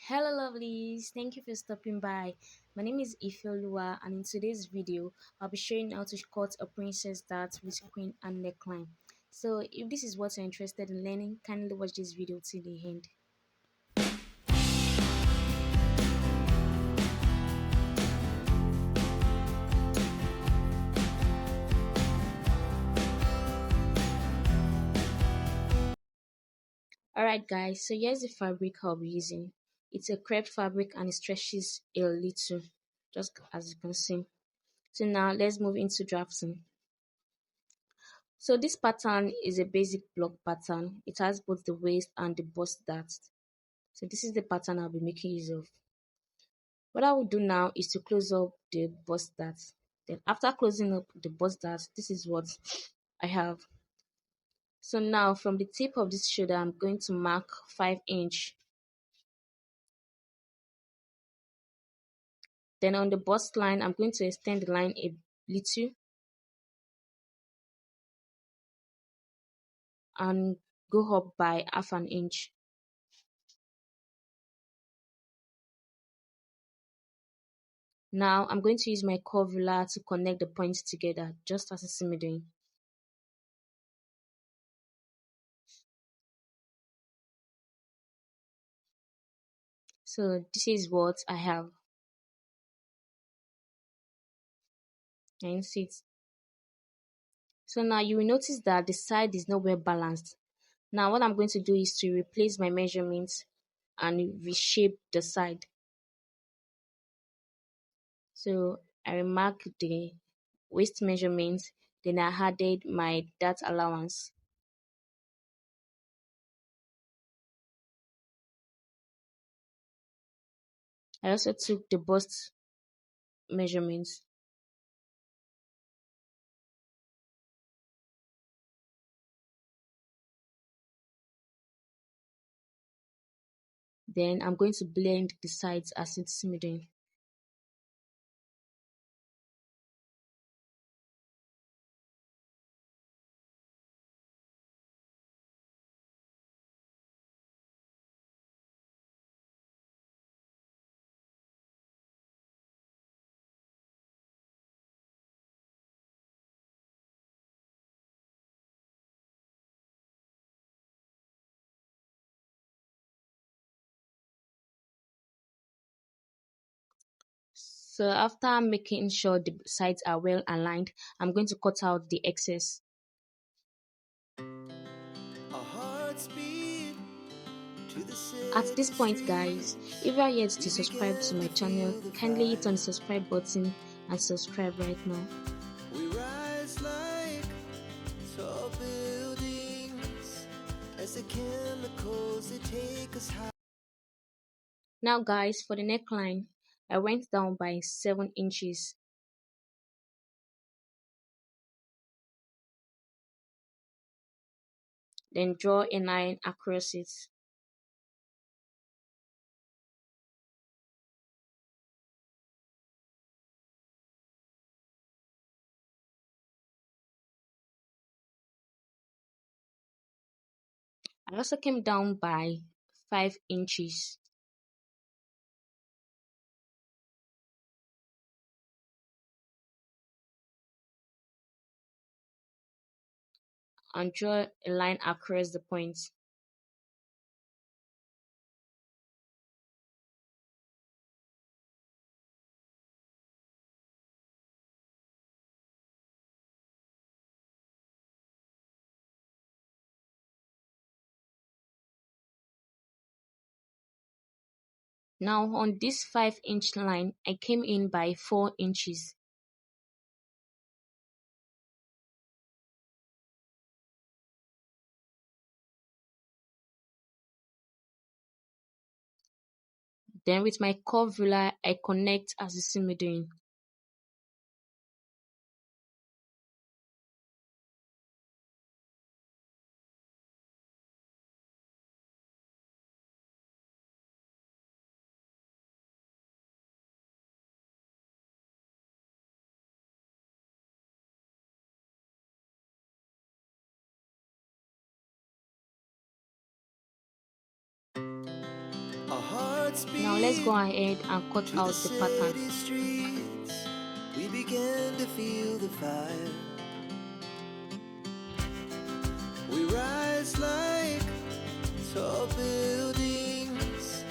Hello lovelies, thank you for stopping by. My name is Ifeoluwa and in today's video I'll be showing how to cut a princess dart with queen and neckline. So if this is what you're interested in learning, kindly watch this video till the end. Alright guys, so here's the fabric I'll be using. It's a crepe fabric and it stretches a little, just as you can see. So now let's move into drafting. So this pattern is a basic block pattern. It has both the waist and the bust dart. So this is the pattern I'll be making use of. What I will do now is to close up the bust dart. Then after closing up the bust dart, this is what I have. So now from the tip of this shoulder, I'm going to mark 5 inch. Then on the bust line, I'm going to extend the line a little and go up by half an inch. Now I'm going to use my curve ruler to connect the points together, just as I see me doing. So this is what I have. Can you see it? So now you will notice that the side is not well balanced. Now what I'm going to do is to replace my measurements and reshape the side. So I remarked the waist measurements, then I added my dart allowance. I also took the bust measurements. Then I'm going to blend the sides as it's me doing. So after making sure the sides are well aligned, I'm going to cut out the excess. At this point guys, if you are yet to subscribe to my channel, kindly hit on the subscribe button and subscribe right now. We rise like tall buildings as the chemicals they take us high. Now guys, for the neckline, I went down by 7 inches. Then draw a line across it. I also came down by 5 inches. And draw a line across the point. Now on this 5 inch line, I came in by 4 inches. Then with my curve ruler, I connect as you see me doing. Now let's go ahead and cut through the out the pattern. city streets. We began to feel the fire. We rise like tall buildings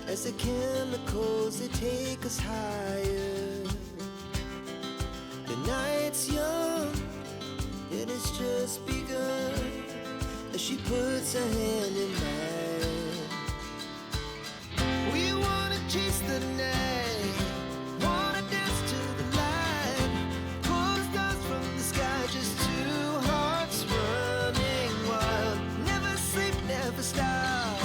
as the chemicals, they take us higher. The night's young and it's just begun as she puts her hand in mine. We wanna chase the night, wanna dance to the light, pull the stars from the sky, just two hearts running wild. Never sleep, never stop,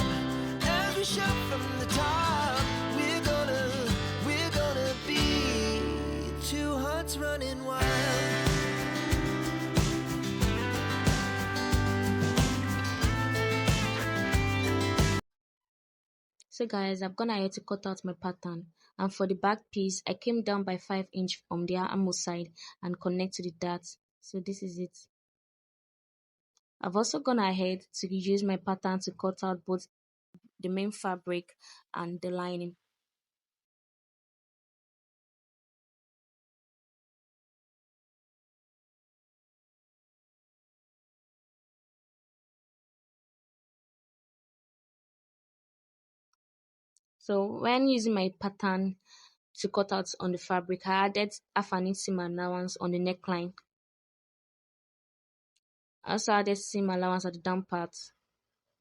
as we shout from the top. We're gonna be two hearts running wild. So guys, I've gone ahead to cut out my pattern, and for the back piece I came down by 5 inch from the armhole side and connect to the dart. So this is it. I've also gone ahead to use my pattern to cut out both the main fabric and the lining. So when using my pattern to cut out on the fabric, I added half an inch seam allowance on the neckline. I also added seam allowance at the down part,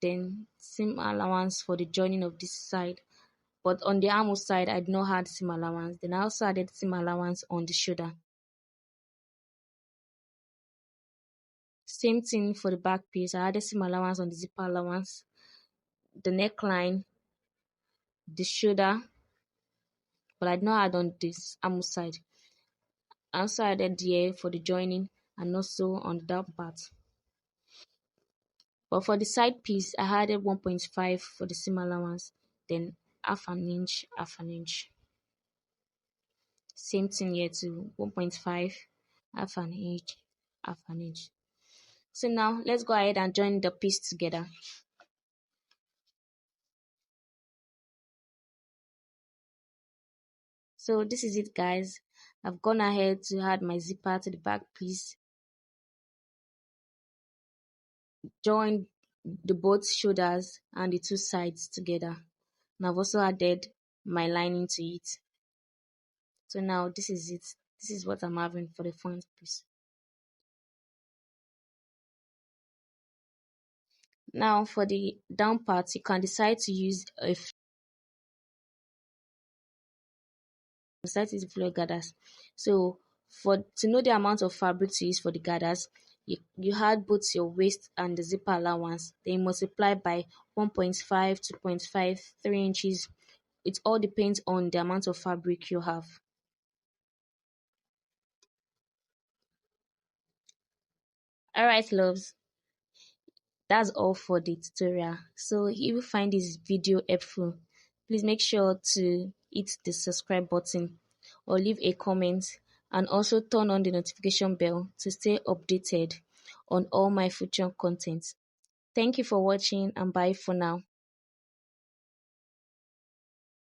then seam allowance for the joining of this side. But on the armhole side, I did not add seam allowance. Then I also added seam allowance on the shoulder. Same thing for the back piece. I added seam allowance on the zipper allowance, the neckline, the shoulder, but I did not add on this armhole side. I also added here for the joining and also on the down part. But for the side piece, I added 1.5 for the seam allowance, then half an inch, half an inch. Same thing here too, 1.5, half an inch, half an inch. So now let's go ahead and join the piece together. So this is it guys. I've gone ahead to add my zipper to the back piece, join the both shoulders and the two sides together, and I've also added my lining to it. So now this is it. This is what I'm having for the front piece. Now for the down part, you can decide to use floor gathers. So to know the amount of fabric to use for the gathers, you add both your waist and the zipper allowance, then you multiply by 1.5, 2.5, 3 inches. It all depends on the amount of fabric you have. Alright loves, that's all for the tutorial. So if you find this video helpful, please make sure to hit the subscribe button or leave a comment, and also turn on the notification bell to stay updated on all my future content. Thank you for watching and bye for now.